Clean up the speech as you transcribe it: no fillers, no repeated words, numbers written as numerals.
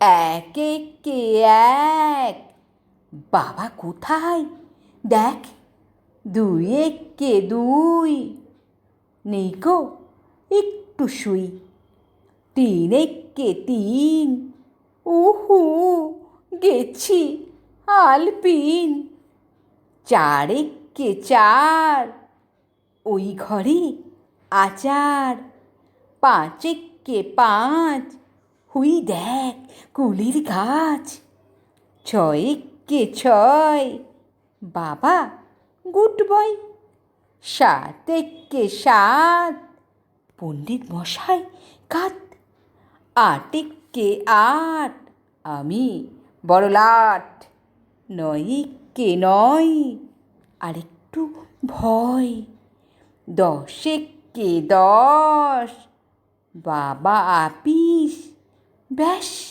এক একে এক। বাবা কোথায় দেখ, দুই একে দুই। নেই গো একটু শুই, তিন একে তিন। উহু গেছি আলপিন। চার একে চার, ওই ঘরে আচার। পাঁচ একে পাঁচ, হুই দেখ কুলের গাছ। ছয় একে ছয়, বাবা গুড বয়। সাত একে সাত, পণ্ডিত মশাই কাত। আট একে আট, আমি বড় লাট। নয় একে নয়, আর একটু ভয়। দশ একে দশ, বাবা আপিস। ব্যাস